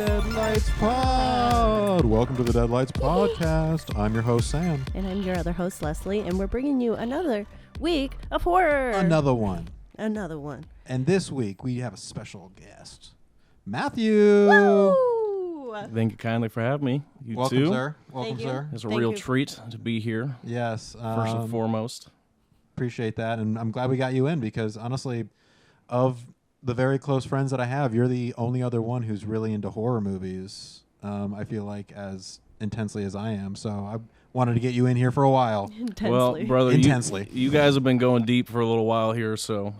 Deadlights Pod. Welcome to the Deadlights Podcast. I'm your host, Sam. And I'm your other host, Leslie, and we're bringing you another week of horror. Another one. And this week, we have a special guest, Matthew. Woo! Thank you kindly for having me. Welcome, too. sir. Welcome, Thank you. sir. It's a real treat to be here, Yes. first and foremost. Appreciate that, and I'm glad we got you in because, honestly, of the very close friends that I have, you're the only other one who's really into horror movies. I feel like as intensely as I am, so I wanted to get you in here for a while. Intensely. Well, brother, Intensely. You guys have been going deep for a little while here, so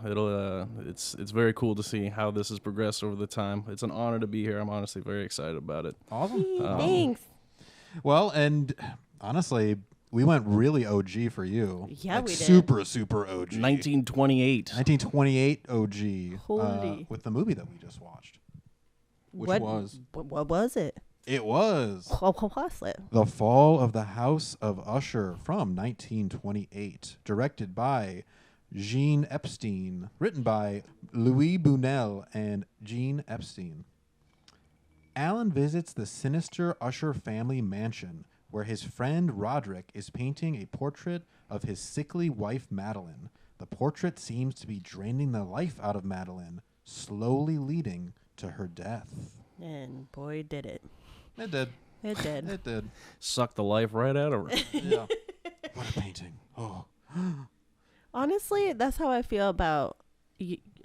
it's very cool to see how this has progressed over the time. It's an honor to be here. I'm honestly very excited about it. Awesome. Thanks. Well, and honestly, we went really OG for you. Yeah, like we did. Super OG. 1928. 1928 OG. Holy. With the movie that we just watched. Which what was it? It was What was it? The Fall of the House of Usher from 1928. Directed by Jean Epstein. Written by Louis Buñuel and Jean Epstein. Allan visits the sinister Usher family mansion where his friend Roderick is painting a portrait of his sickly wife Madeline. The portrait seems to be draining the life out of Madeline, slowly leading to her death. And boy, did it. It did. It did. It did. Sucked the life right out of her. Yeah. What a painting. Oh. Honestly, that's how I feel about...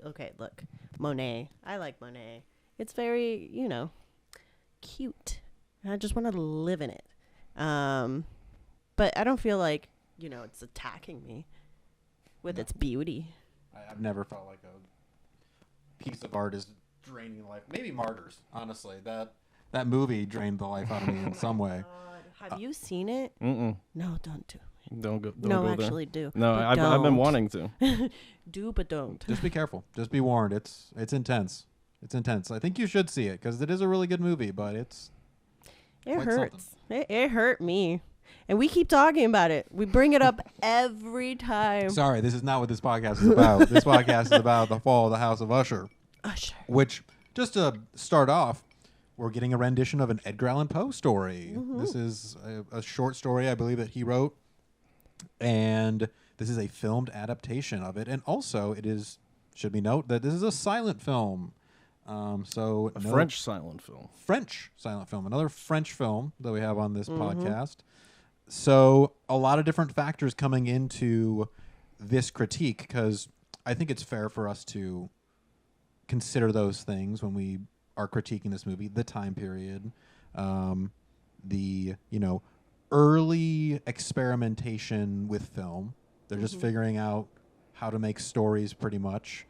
Okay, look. Monet. I like Monet. It's very, cute. I just want to live in it. But I don't feel like, it's attacking me with its beauty. I've never felt like a piece of art is draining life. Maybe Martyrs, honestly. That movie drained the life out of me in some way. Have you seen it? Mm-mm. No, don't do it. Don't go No, there. actually do. No, But I've been don't. wanting to. Do, but don't. Just be careful. Just be warned. It's intense. It's intense. I think you should see it because it is a really good movie, but it's... It quite hurts. It hurt me. And we keep talking about it. We bring it up every time. Sorry, this is not what this podcast is about. This podcast is about The Fall of the House of Usher. Usher. Which, just to start off, we're getting a rendition of an Edgar Allan Poe story. Mm-hmm. This is a short story, I believe, that he wrote. And this is a filmed adaptation of it. And also, should be noted that this is a silent film. French silent film. French silent film. Another French film that we have on this Mm-hmm. podcast. So a lot of different factors coming into this critique because I think it's fair for us to consider those things when we are critiquing this movie. The time period, the early experimentation with film. They're just figuring out how to make stories pretty much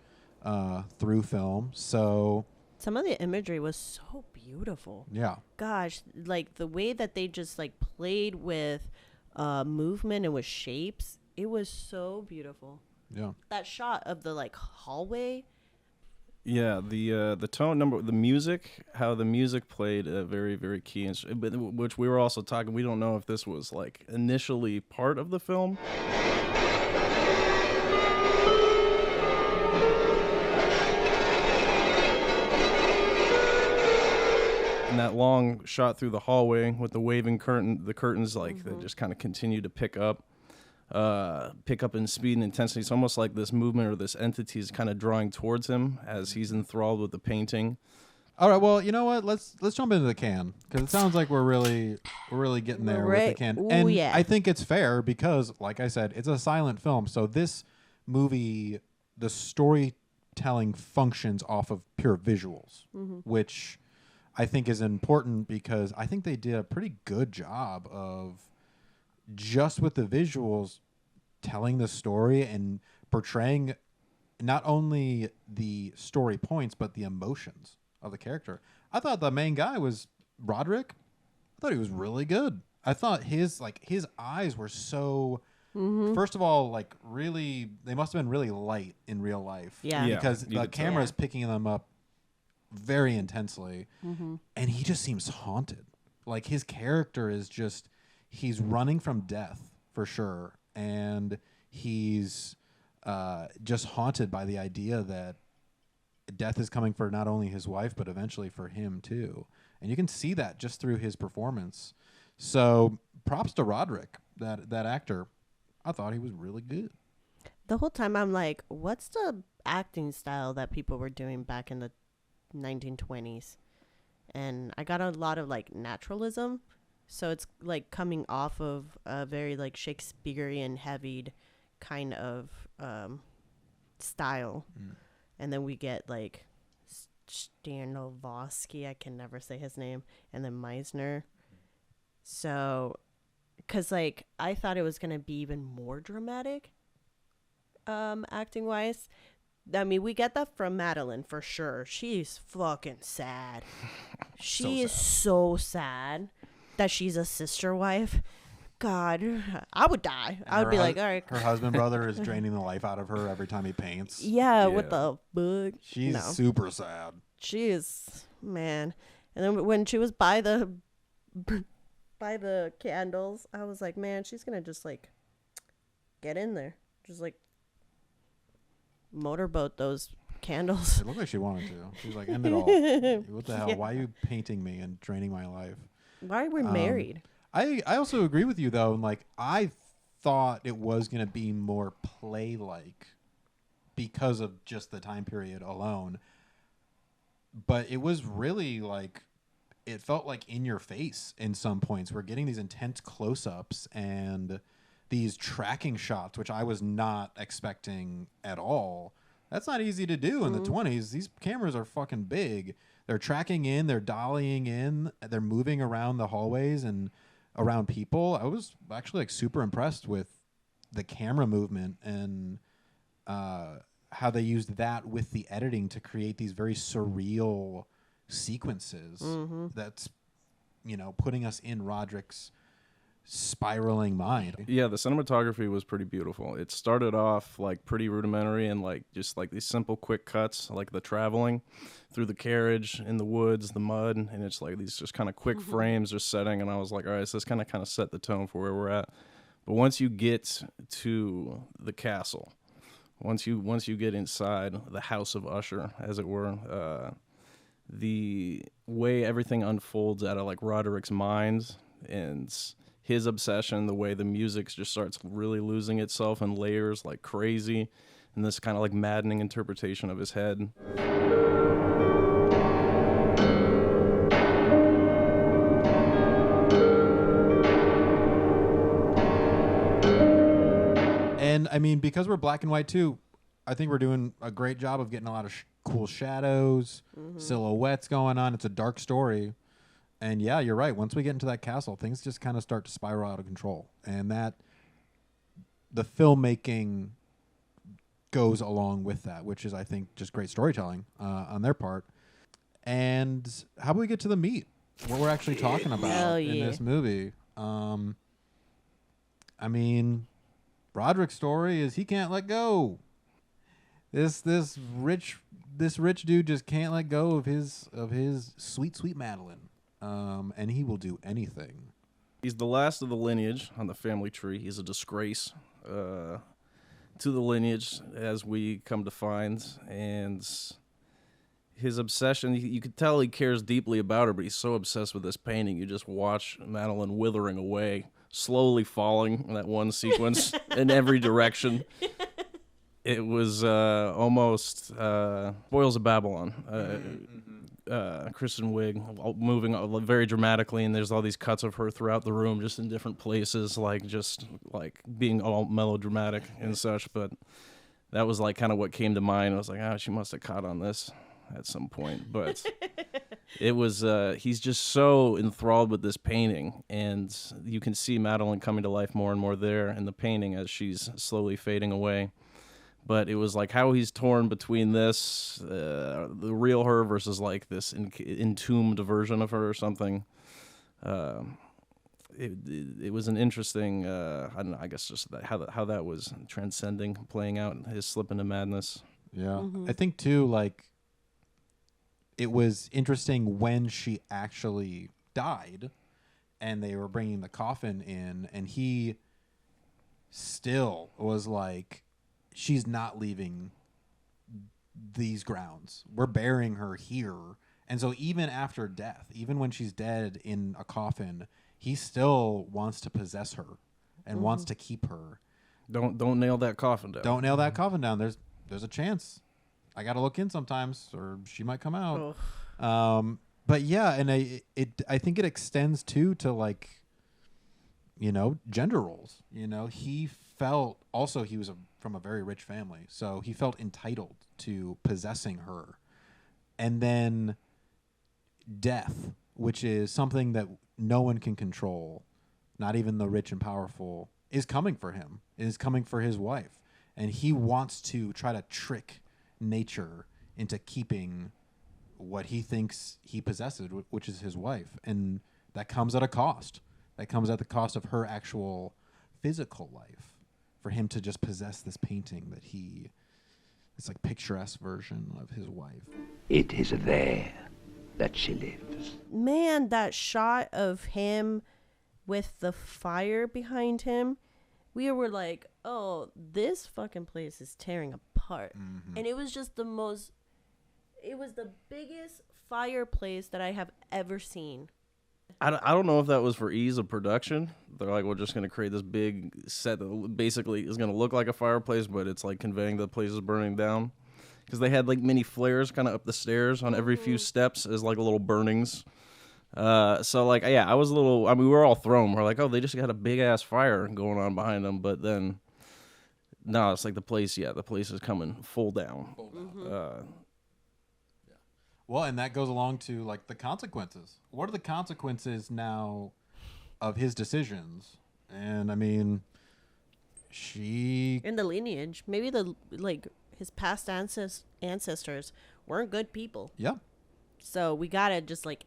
through film. So Some of the imagery was so beautiful. yeah. Gosh, like the way that they just like played with movement and with shapes, it was so beautiful. Yeah. That shot of the like hallway. Yeah, the tone number, the music, how the music played a very, very key, which we were also talking. We don't know if this was like initially part of the film. And that long shot through the hallway with the waving the curtains like they just kind of continue to pick up in speed and intensity. It's almost like this movement or this entity is kind of drawing towards him as he's enthralled with the painting. All right, well, you know what? Let's jump into the can because it sounds like we're really getting there with the can. Ooh, and yeah. I think it's fair because, like I said, it's a silent film. So this movie, the storytelling functions off of pure visuals, which I think is important because I think they did a pretty good job of just with the visuals telling the story and portraying not only the story points but the emotions of the character. I thought the main guy was Roderick. I thought he was really good. I thought his eyes were so first of all, like really they must have been really light in real life. Yeah. Because you the could tell. camera is picking them up very intensely. And he just seems haunted. Like his character is just he's running from death for sure, and he's just haunted by the idea that death is coming for not only his wife but eventually for him too. and you can see that just through his performance. So props to Roderick, that actor. I thought he was really good. The whole time I'm like, what's the acting style that people were doing back in the 1920s? And I got a lot of like naturalism. So it's like coming off of a very like Shakespearean heavied kind of style. And then we get like Stanislavski, I can never say his name, and then Meisner. So, because like I thought it was going to be even more dramatic acting wise. I mean, we get that from Madeline for sure. She's fucking sad. She is so sad that she's a sister wife. God, I would die. I would be like, all right. Her husband brother is draining the life out of her every time he paints. Yeah, what the fuck? She's super sad. She is, man. And then when she was by the candles, I was like, man, she's gonna just like get in there, just like motorboat those candles. It looked like she wanted to. She was like, end it all. What the hell? Yeah. Why are you painting me and draining my life? Why are we married? I also agree with you though. Like I thought it was gonna be more play-like because of just the time period alone. But it was really like, it felt like in your face in some points. We're getting these intense close-ups and these tracking shots, which I was not expecting at all. That's not easy to do in the 20s. These cameras are fucking big. They're tracking in, they're dollying in, they're moving around the hallways and around people. I was actually like super impressed with the camera movement and how they used that with the editing to create these very surreal sequences. That's, putting us in Roderick's spiraling mind. Yeah, the cinematography was pretty beautiful. It started off like pretty rudimentary and like just like these simple quick cuts, like the traveling through the carriage in the woods, the mud, and it's like these just kind of quick frames are setting, and I was like, all right, so this kind of set the tone for where we're at. But once you get to the castle, once you get inside the house of Usher, as it were, the way everything unfolds out of like Roderick's mind and his obsession, the way the music just starts really losing itself in layers like crazy, and this kind of like maddening interpretation of his head. And I mean, because we're black and white too, I think we're doing a great job of getting a lot of cool shadows, silhouettes going on. It's a dark story. And yeah, you're right. Once we get into that castle, things just kind of start to spiral out of control. And that the filmmaking goes along with that, which is, I think, just great storytelling on their part. And how about we get to the meat? What we're actually talking about in this movie. I mean, Roderick's story is he can't let go. This rich dude just can't let go of his sweet Madeline. And he will do anything. He's the last of the lineage on the family tree. He's a disgrace to the lineage, as we come to find. And his obsession, you could tell he cares deeply about her, but he's so obsessed with this painting. You just watch Madeline withering away, slowly falling in that one sequence in every direction. It was almost Spoils of Babylon. Kristen Wiig moving very dramatically, and there's all these cuts of her throughout the room, just in different places, just being all melodramatic and such. But that was like kind of what came to mind. I was like, she must have caught on this at some point. But it was he's just so enthralled with this painting, and you can see Madeline coming to life more and more there in the painting as she's slowly fading away. But it was like how he's torn between this, the real her versus like this entombed version of her or something. It was an interesting, I don't know, I guess just how that was transcending, playing out his slip into madness. Yeah. I think too, like, it was interesting when she actually died and they were bringing the coffin in, and he still was like, she's not leaving these grounds. We're burying her here, And so even after death, even when she's dead in a coffin, he still wants to possess her and wants to keep her. Don't nail that coffin down. Don't nail that coffin down. There's a chance. I got to look in sometimes, or she might come out. But yeah, and I think it extends too to like, you know, gender roles. You know, he felt also he was from a very rich family, so he felt entitled to possessing her. And then death, which is something that no one can control, not even the rich and powerful, is coming for him, is coming for his wife. And he wants to try to trick nature into keeping what he thinks he possesses, which is his wife. And that comes at a cost. That comes at the cost of her actual physical life, for him to just possess this painting that it's like picturesque version of his wife. It is there that she lives. Man, that shot of him with the fire behind him, we were like, oh, this fucking place is tearing apart. And it was just it was the biggest fireplace that I have ever seen. I don't know if that was for ease of production. They're like, we're just going to create this big set that basically is going to look like a fireplace, but it's like conveying the place is burning down. Because they had like mini flares kind of up the stairs on every few steps as like little burnings. So like, yeah, I was we were all thrown. We're like, oh, they just got a big ass fire going on behind them. But then, no, it's like the place is coming full down. Well, and that goes along to like the consequences. What are the consequences now of his decisions? And I mean, in the lineage, maybe his past ancestors weren't good people. Yeah. So we gotta just like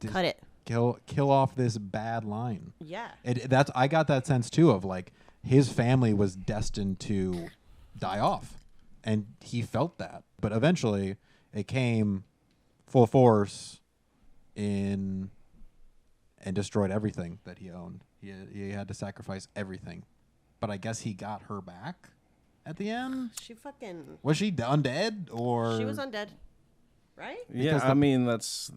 cut it. Kill off this bad line. Yeah. I got that sense too of like his family was destined to die off, and he felt that. But eventually, it came full force and destroyed everything that he owned. He had to sacrifice everything. But I guess he got her back at the end. Was she undead or? She was undead, right? Yeah, I mean it's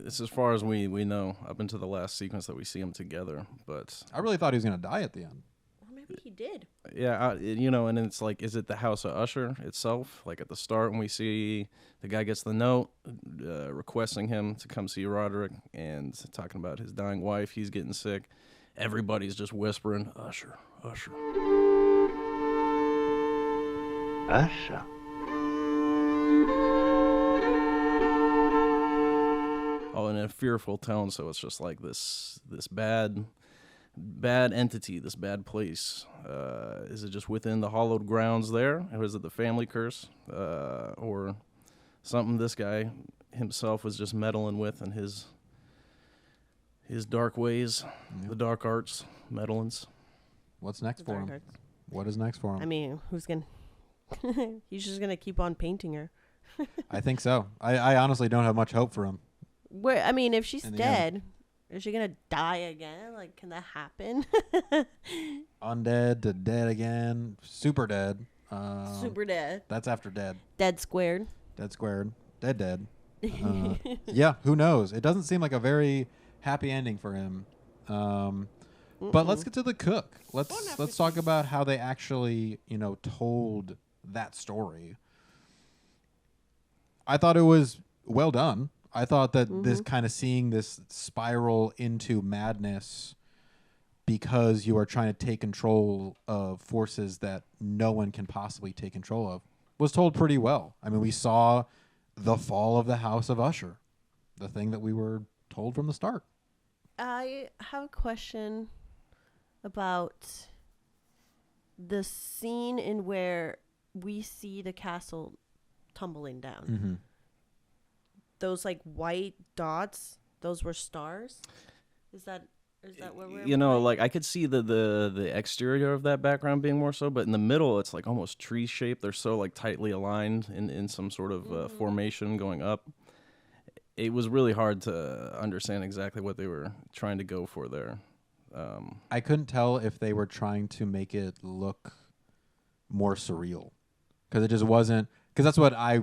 as far as we know up into the last sequence that we see them together. But I really thought he was gonna die at the end. Maybe he did. Yeah, and it's like, is it the house of Usher itself? Like at the start when we see the guy gets the note requesting him to come see Roderick and talking about his dying wife, he's getting sick. Everybody's just whispering, Usher, Usher. Usher. Oh, in a fearful tone, so it's just like this bad entity, this bad place. Is it just within the hallowed grounds there? Or is it the family curse? Or something this guy himself was just meddling with in his dark ways, the dark arts, meddlings. What's next for him? What is next for him? I mean, he's just gonna keep on painting her. I think so. I honestly don't have much hope for him. I mean, if she's dead, is she gonna die again? Like, can that happen? Undead to dead again. Super dead. Super dead. That's after dead. Dead squared. Dead squared. Dead. Yeah, who knows? It doesn't seem like a very happy ending for him. But let's get to the cook. Let's talk about how they actually, told that story. I thought it was well done. I thought that this kind of seeing this spiral into madness because you are trying to take control of forces that no one can possibly take control of was told pretty well. I mean, we saw the fall of the House of Usher, the thing that we were told from the start. I have a question about the scene in where we see the castle tumbling down. Mm-hmm. Those like white dots, those were stars. Is that what we're? Like I could see the exterior of that background being more so, but in the middle it's like almost tree shaped. They're so like tightly aligned in some sort of formation going up. It was really hard to understand exactly what they were trying to go for there. I couldn't tell if they were trying to make it look more surreal, because it just wasn't. Because that's what I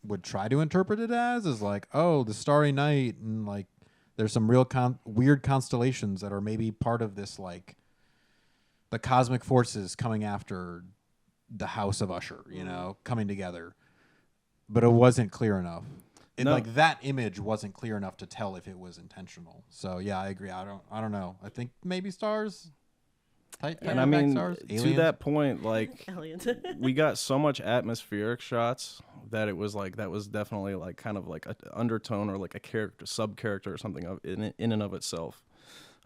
would try to interpret it as is like, oh, the Starry Night, and like there's some real weird constellations that are maybe part of this, like the cosmic forces coming after the House of Usher, you know, coming together. But it wasn't clear enough. Like that image wasn't clear enough to tell if it was intentional. So yeah, I agree. I don't know. I think maybe stars. And I mean, stars? to that point, like Aliens. we got so much atmospheric shots that it was like that was definitely like kind of like an undertone or like a character, sub character or something of in and of itself,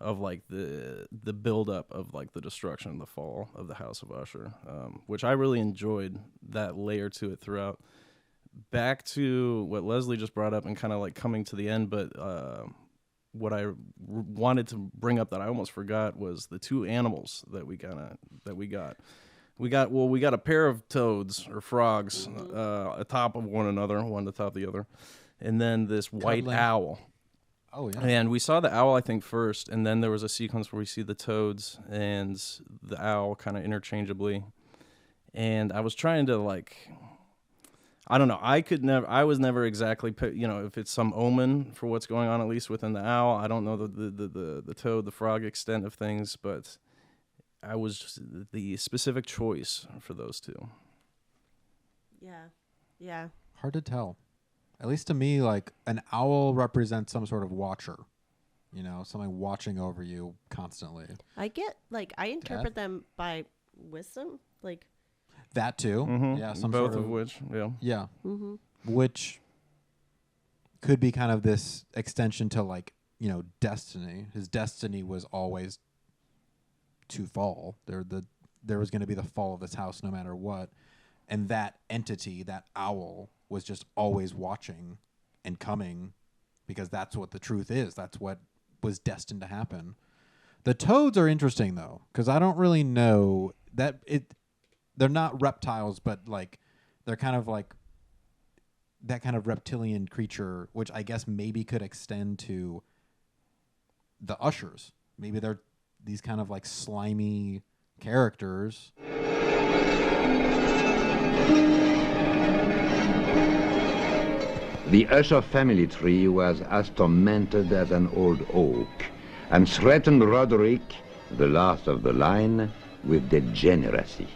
of like the build up of like the destruction, the fall of the House of Usher, which I really enjoyed that layer to it throughout. Back to what Leslie just brought up and kind of like coming to the end, but what I wanted to bring up that I almost forgot was the two animals that we got. We got a pair of toads or frogs atop of one another, one atop the other, and then this white owl. Oh yeah. And we saw the owl, I think, first, and then there was a sequence where we see the toads and the owl kind of interchangeably. And I was trying to like, I don't know. I was never exactly, you know, if it's some omen for what's going on, at least within the owl. I don't know the toad, the frog extent of things, but I was just the specific choice for those two. Yeah. Hard to tell. At least to me, like an owl represents some sort of watcher, you know, something watching over you constantly. I interpret them by wisdom, like that too. Mm-hmm. Yeah, some both sort of which, yeah. Yeah. Mm-hmm. Which could be kind of this extension to like, you know, destiny. His destiny was always to fall. There was going to be the fall of this house no matter what. And that entity, that owl, was just always watching and coming because that's what the truth is. That's what was destined to happen. The toads are interesting though, because I don't really know that they're not reptiles, but like they're kind of like that kind of reptilian creature, which I guess maybe could extend to the Ushers. Maybe they're these kind of like slimy characters. The Usher family tree was as tormented as an old oak and threatened Roderick, the last of the line, with degeneracy.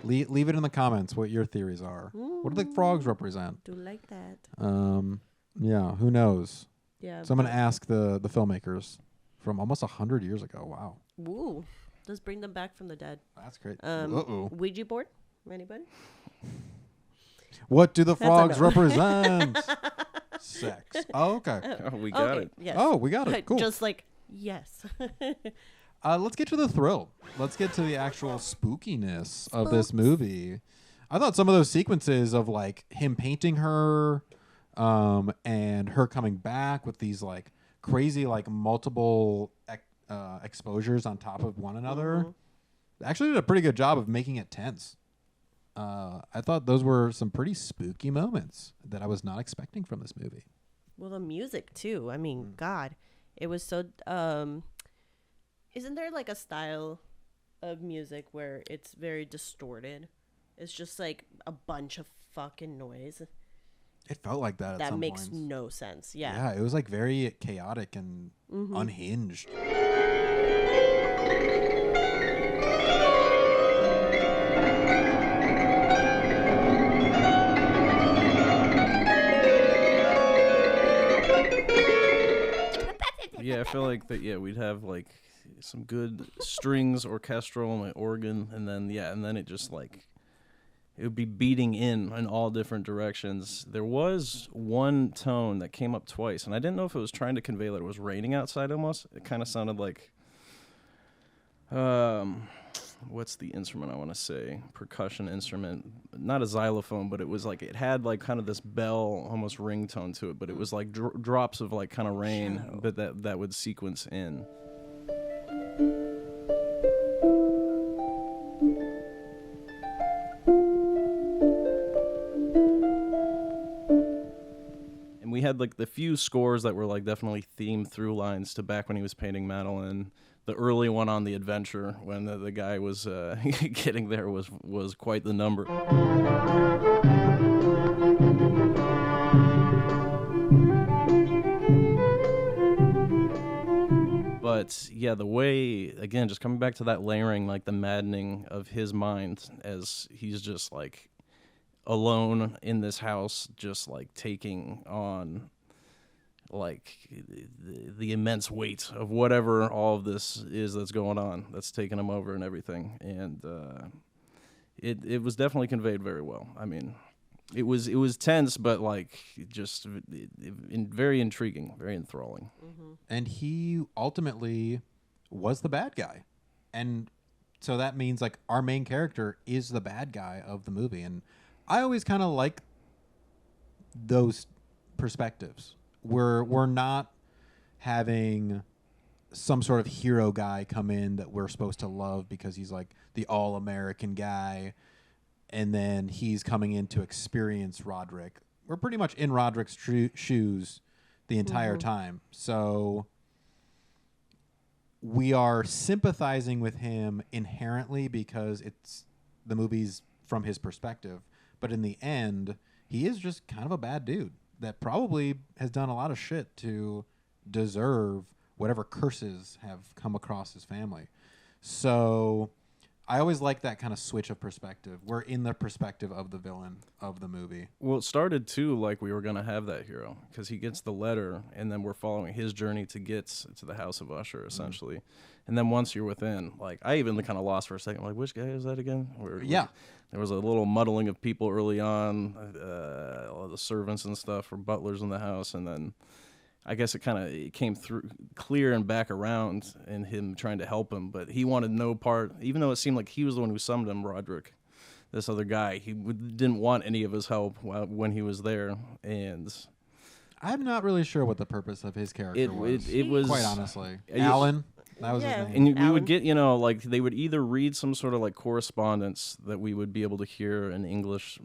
Leave it in the comments what your theories are. What do the frogs represent? Do like that. Yeah, who knows? Yeah. So I'm going to ask the filmmakers from almost 100 years ago. Wow. Woo. Let's bring them back from the dead. That's great. Ouija board? Anybody? What do the frogs represent? Sex. Oh, okay. We got it. Yes. Oh, we got it. Cool. Just like, yes. Let's get to the thrill. Let's get to the actual spookiness of this movie. I thought some of those sequences of like him painting her and her coming back with these like crazy like multiple exposures on top of one another actually did a pretty good job of making it tense. I thought those were some pretty spooky moments that I was not expecting from this movie. Well, the music too. I mean, God, it was so. Isn't there like a style of music where it's very distorted? It's just like a bunch of fucking noise. It felt like that. At some makes points. no sense. Yeah. Yeah, it was like very chaotic and unhinged. Yeah, I feel like that. Yeah, we'd have like some good strings, orchestral, and my organ, and then it just like it would be beating in all different directions. There was one tone that came up twice, and I didn't know if it was trying to convey that it was raining outside. Almost, it kind of sounded like what's the instrument I want to say? Percussion instrument, not a xylophone, but it was like it had like kind of this bell, almost ringtone to it, but it was like drops of like kind of rain, but that would sequence in. And we had like the few scores that were like definitely themed through lines to back when he was painting Madeline. The early one on the adventure when the guy was getting there was quite the number. But yeah, the way, again, just coming back to that layering, like the maddening of his mind as he's just like alone in this house, just like taking on like the immense weight of whatever all of this is that's going on, that's taking him over and everything. And it was definitely conveyed very well. I mean, it was tense, but like just very intriguing, very enthralling. Mm-hmm. And he ultimately was the bad guy. And so that means like our main character is the bad guy of the movie. And I always kind of like those perspectives. We're not having some sort of hero guy come in that we're supposed to love because he's like the all-American guy, and then he's coming in to experience Roderick. We're pretty much in Roderick's shoes the entire time. So we are sympathizing with him inherently because it's the movie's from his perspective. But in the end, he is just kind of a bad dude that probably has done a lot of shit to deserve whatever curses have come across his family. So I always like that kind of switch of perspective. We're in the perspective of the villain of the movie. Well, it started too like we were going to have that hero, because he gets the letter and then we're following his journey to get to the house of Usher, essentially. And then once you're within, like, I even kind of lost for a second, like, which guy is that again? Yeah. There was a little muddling of people early on, all the servants and stuff, or butlers in the house, and then I guess it came through clear and back around in him trying to help him, but he wanted no part, even though it seemed like he was the one who summoned him, Roderick, this other guy. He didn't want any of his help when he was there, and I'm not really sure what the purpose of his character was. It was, quite honestly. Allan, that was his name. and we Allan. would get, like, they would either read some sort of like correspondence that we would be able to hear in English,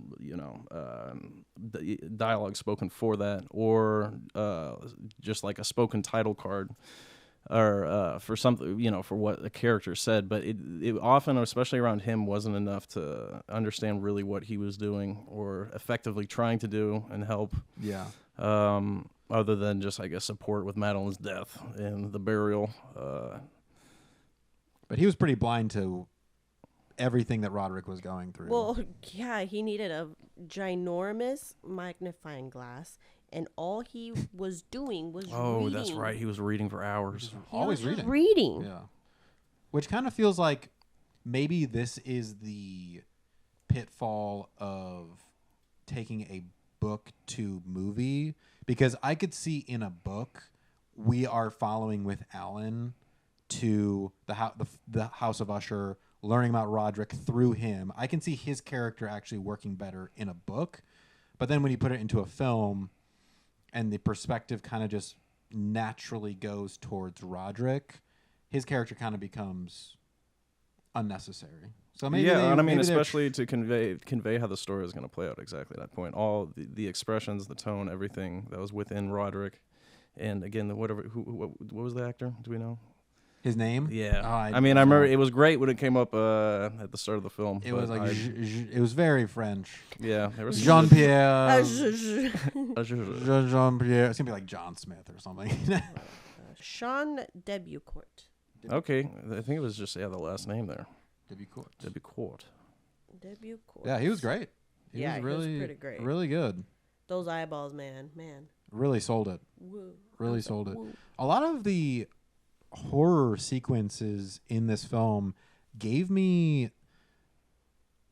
dialogue spoken for that, or just like a spoken title card, or for something, for what a character said. But it often, especially around him, wasn't enough to understand really what he was doing or effectively trying to do and help. Yeah. Other than just, I guess, support with Madeline's death and the burial. But he was pretty blind to everything that Roderick was going through. Well, yeah, he needed a ginormous magnifying glass, and all he was doing was reading. Oh, that's right. He was reading for hours. Always He was just reading. reading. Yeah. Which kind of feels like maybe this is the pitfall of taking a book to movie, because I could see in a book we are following with Allan to the House of Usher, learning about Roderick through him. I can see his character actually working better in a book, but then when you put it into a film and the perspective kind of just naturally goes towards Roderick, his character kind of becomes unnecessary. So maybe and I mean, especially to convey how the story is going to play out exactly at that point. All the expressions, the tone, everything that was within Roderick, and again, what was the actor? Do we know his name? Yeah, Oh, I remember it was great when it came up at the start of the film. It was like it was very French. Yeah, there was Jean-Pierre. Jean. Jean-Pierre. It's gonna be like John Smith or something. Sean Debucourt. Okay, I think it was just the last name there. Debucourt. Debucourt. Yeah, he was great. He Yeah, was really, he was pretty great. Really good. Those eyeballs, man. Really sold it. Woo. Really sold it. A lot of the horror sequences in this film gave me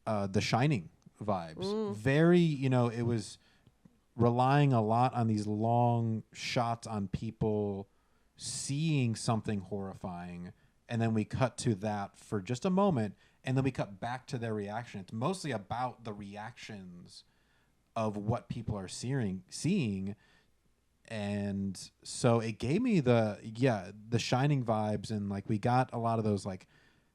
The Shining vibes. Very, it was relying a lot on these long shots on people seeing something horrifying, and then we cut to that for just a moment, and then we cut back to their reaction. It's mostly about the reactions of what people are seeing. And so it gave me the Shining vibes, and like we got a lot of those like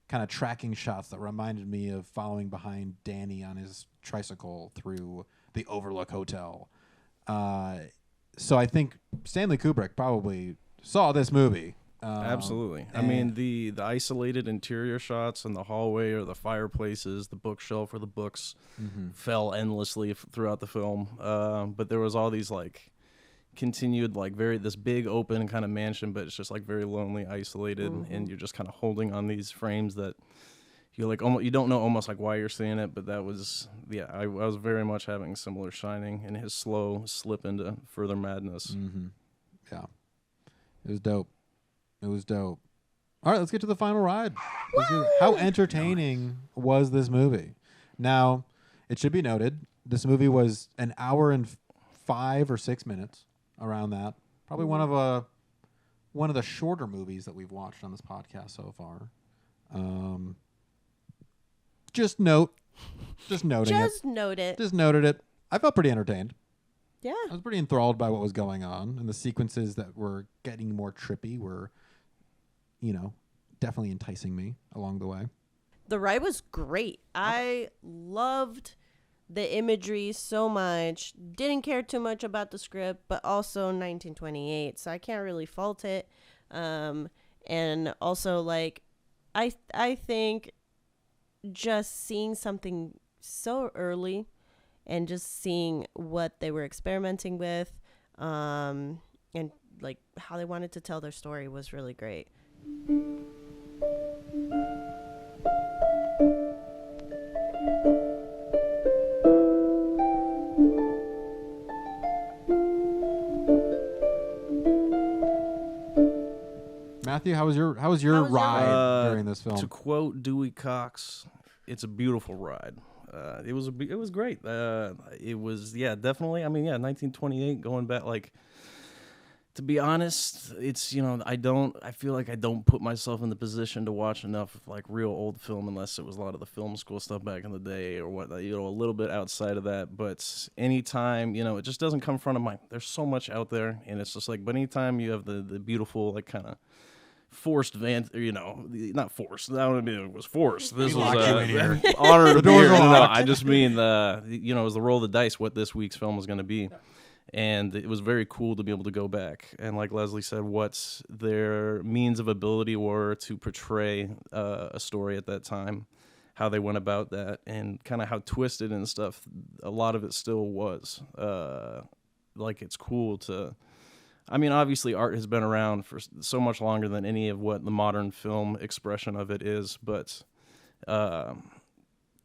kind of tracking shots that reminded me of following behind Danny on his tricycle through the Overlook Hotel. So I think Stanley Kubrick probably saw this movie Absolutely. I mean, the isolated interior shots in the hallway or the fireplaces, the bookshelf or the books fell endlessly throughout the film. But there was all these like continued like this big open kind of mansion, but it's just like very lonely, isolated, and you're just kind of holding on these frames that you're like almost, you don't know almost like why you're seeing it. But that was I was very much having similar Shining and his slow slip into further madness. Yeah, it was dope. It was dope. All right, let's get to the final ride. How entertaining was this movie? Now, it should be noted, this movie was an hour and 5 or 6 minutes, around that. Probably one of the shorter movies that we've watched on this podcast so far. Just noted it. I felt pretty entertained. Yeah. I was pretty enthralled by what was going on, and the sequences that were getting more trippy were, definitely enticing me along the way. The ride was great. I loved the imagery so much. Didn't care too much about the script, but also 1928, so I can't really fault it. And also, like, I think just seeing something so early and just seeing what they were experimenting with, and like how they wanted to tell their story was really great. Matthew, how was your ride during this film? To quote Dewey Cox, it's a beautiful ride. It was great. It was definitely. I mean 1928 going back, like, to be honest, it's I feel like I don't put myself in the position to watch enough of like real old film unless it was a lot of the film school stuff back in the day or what, a little bit outside of that. But anytime, it just doesn't come front of mind. There's so much out there, and it's just like, but anytime you have the beautiful, like, kind of forced not forced. I don't mean it was forced. This was honor to be here. No, I just mean it was the roll of the dice what this week's film was going to be, and it was very cool to be able to go back and, like Leslie said, what their means of ability were to portray a story at that time, how they went about that, and kind of how twisted and stuff a lot of it still was. Like, it's cool to. I mean, obviously, art has been around for so much longer than any of what the modern film expression of it is. But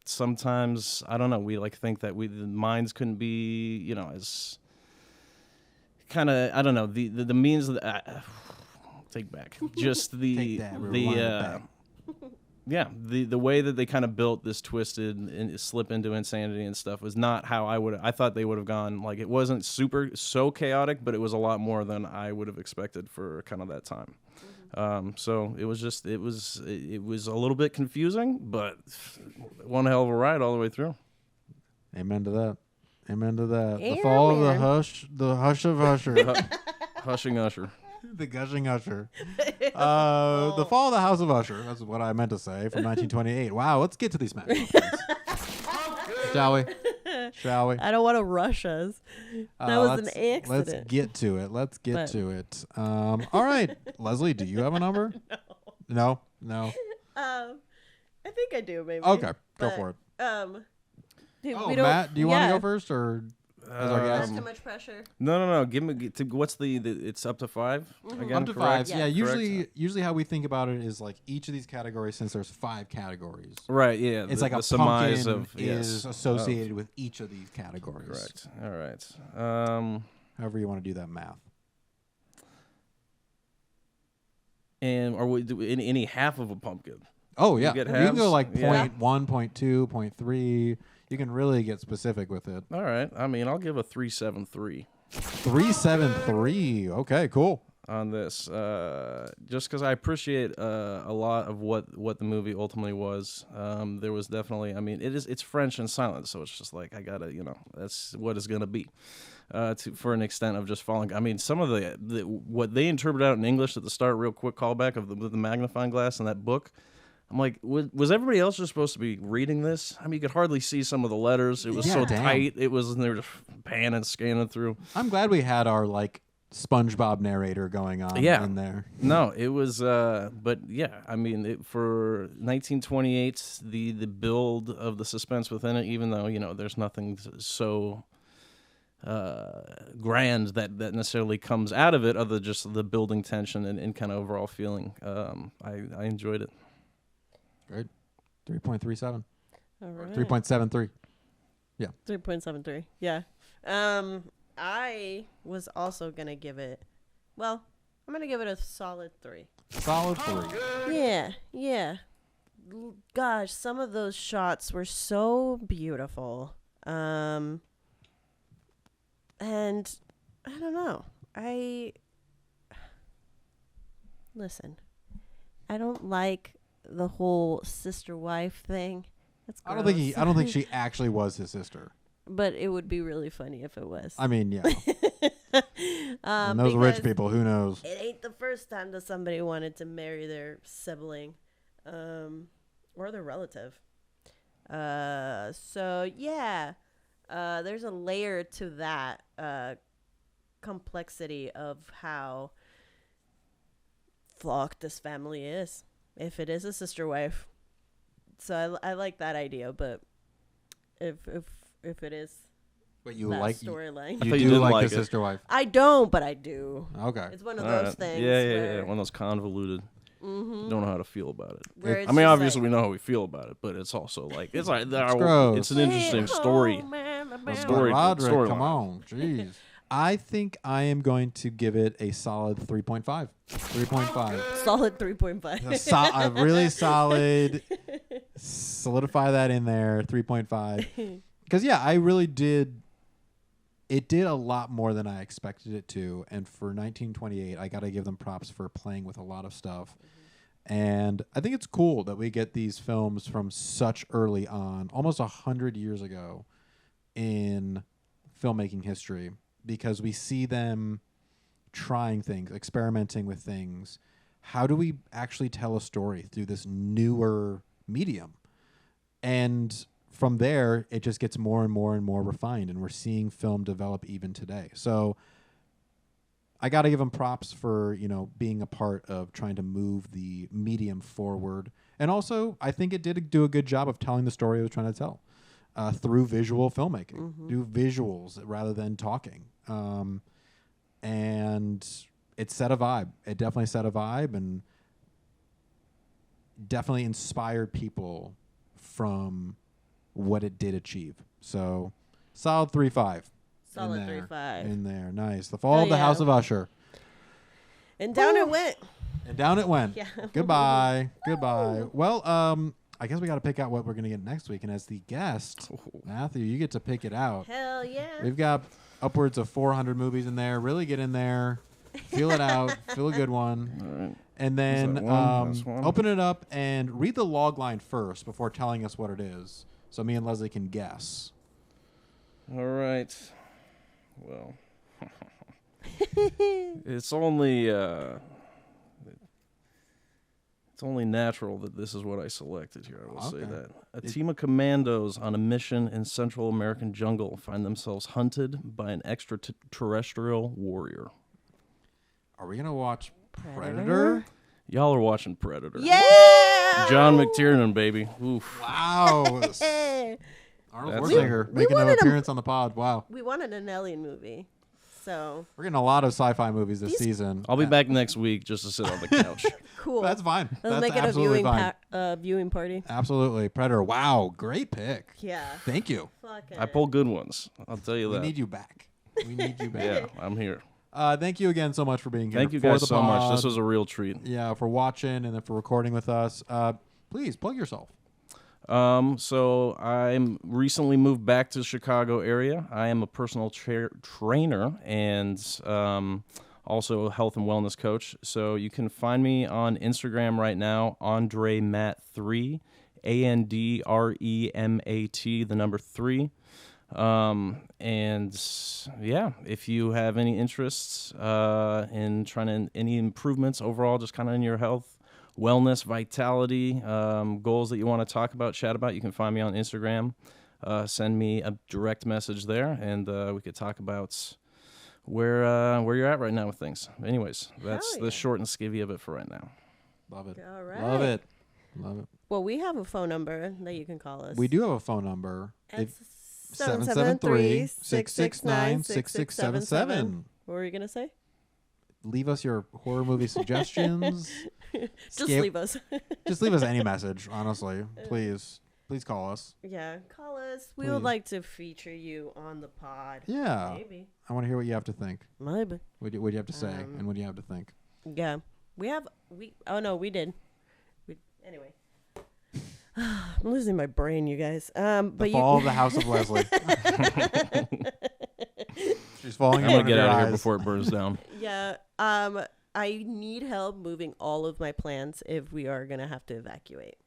sometimes, I don't know, we like think that the minds couldn't be, as kind of, I don't know, the means of take back just the the way that they kind of built this twisted and slip into insanity and stuff was not how I thought they would have gone. Like, it wasn't so chaotic, but it was a lot more than I would have expected for kind of that time. So it was a little bit confusing, but one hell of a ride all the way through. Amen to that. Amen. The fall of the hush of Usher. Hushing Usher. The gushing Usher. The fall of the House of Usher. That's what I meant to say, from 1928. Wow, let's get to these matches. Shall we? I don't want to rush us. That was an accident. Let's get to it. All right. Leslie, do you have a number? No? I think I do, maybe. Okay, go for it. Matt, do you want to go first, or as our guest? Too much pressure. No. Give me. What's it's up to 5? Again, up to correct? 5. Yeah. Usually how we think about it is like each of these categories, since there's 5 categories. Right. Yeah. It's like a pumpkin is associated with each of these categories. Correct. All right. However you want to do that math. And are we any half of a pumpkin? Oh yeah. You can go like yeah. 0.1, 0.2, 0.3. You can really get specific with it. All right. I mean, I'll give a 3.73. 3.73. Okay, cool. On this, just because I appreciate a lot of what the movie ultimately was. There was definitely, I mean, it's French and silent, so it's just like I gotta, that's what it's gonna be. For an extent of just following. I mean, some of the what they interpret out in English at the start. Real quick callback of the magnifying glass in that book. I'm like, was everybody else just supposed to be reading this? I mean, you could hardly see some of the letters. It was so tight. It was, and they were just panning, scanning through. I'm glad we had our, like, SpongeBob narrator going on in there. No, it was, but yeah, I mean, for 1928, the build of the suspense within it, even though, there's nothing so grand that necessarily comes out of it other than just the building tension and kind of overall feeling. I enjoyed it. Great. 3.37. All right. 3.73. Yeah. 3.73. Yeah. I was also going to give it, I'm going to give it a solid 3. Solid 3. Yeah. Gosh, some of those shots were so beautiful. And I don't know. Listen, I don't like the whole sister-wife thing. That's gross. I don't think she actually was his sister. But it would be really funny if it was. I mean, yeah. And those rich people, who knows? It ain't the first time that somebody wanted to marry their sibling, or their relative. So yeah, there's a layer to that complexity of how fucked this family is, if it is a sister wife. So I like that idea, but if it is, but you that like storyline, you do like the sister wife. I don't, but I do. Okay, it's one of those things. Yeah. One of those convoluted. Don't know how to feel about it. I obviously we know how we feel about it, but it's also like it's an interesting story. Roderick, come on, jeez. I think I am going to give it a solid 3.5. 3.5. Solid 3.5. A really solid. Solidify that in there. 3.5. Because I really did. It did a lot more than I expected it to, and for 1928, I got to give them props for playing with a lot of stuff. And I think it's cool that we get these films from such early on, almost 100 years ago, in filmmaking history, because we see them trying things, experimenting with things. How do we actually tell a story through this newer medium? And from there, it just gets more and more and more refined, and we're seeing film develop even today. So I got to give them props for, being a part of trying to move the medium forward. And also, I think it did do a good job of telling the story it was trying to tell through visual filmmaking, through visuals rather than talking. And it set a vibe. It definitely set a vibe and definitely inspired people from what it did achieve. So, solid 3.5. Solid 3.5. In there. Nice. The Fall of the House of Usher. And down it went. And down it went. Yeah. Goodbye. Well, I guess we got to pick out what we're going to get next week. And as the guest, Matthew, you get to pick it out. Hell yeah. We've got upwards of 400 movies in there. Really get in there. Feel it out. Feel a good one. All right. And then open it up and read the log line first before telling us what it is, so me and Leslie can guess. All right. Well, it's only natural that this is what I selected here. I will say that. A team of commandos on a mission in Central American jungle find themselves hunted by an extraterrestrial warrior. Are we going to watch Predator? Y'all are watching Predator. Yeah! John McTiernan, baby. Oof. Wow. Arnold Schwarzenegger making an appearance on the pod. Wow. We wanted an alien movie, so we're getting a lot of sci-fi movies this season. I'll be back next week just to sit on the couch. Cool. That's fine. Let's make it a viewing party. Absolutely. Predator. Wow. Great pick. Yeah. Thank you. I pull good ones. I'll tell you that. We need you back. Yeah, I'm here. Thank you again so much for being here. Thank you guys so much. This was a real treat. Yeah, for watching and then for recording with us. Please plug yourself. So I'm recently moved back to the Chicago area. I am a personal trainer and also a health and wellness coach. So you can find me on Instagram right now, AndreMatt3, ANDREMAT, the number 3. And yeah, if you have any interests in trying to any improvements overall, just kind of in your health, wellness, vitality, goals that you want to talk about, chat about, you can find me on Instagram. Send me a direct message there, and we could talk about where you're at right now with things. Anyways, that's Hell the yeah. short and skivvy of it for right now. Love it. All right. Love it. Love it. Well, we have a phone number that you can call us. We do have a phone number. It's 773-669-6677. What were you going to say? Leave us your horror movie suggestions. Just leave us. Just leave us any message, honestly. Please. Please call us. Yeah, call us. We would like to feature you on the pod. Yeah. Maybe. I want to hear what you have to think. Maybe. What do you have to say and what do you have to think? Yeah. We did. Anyway. I'm losing my brain, you guys. The Fall of the House of Leslie. She's falling I'm in going to get out of here eyes. before it burns down. Yeah. I need help moving all of my plants if we are going to have to evacuate.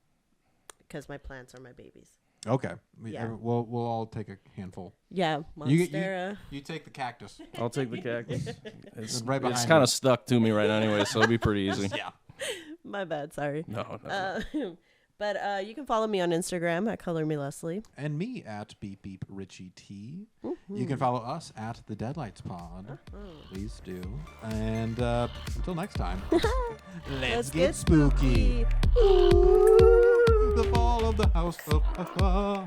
Because my plants are my babies. Okay. Yeah. We'll all take a handful. Yeah. Monstera. You take the cactus. I'll take the cactus. It's right behind kind you. of stuck to me right now anyway, so it'll be pretty easy. Yeah. My bad. Sorry. No. But you can follow me on Instagram at ColorMeLeslie. And me at Beep Beep Richie T. You can follow us at the Deadlights Pod. Please do. And until next time, let's get spooky. The Fall of the House of Usher.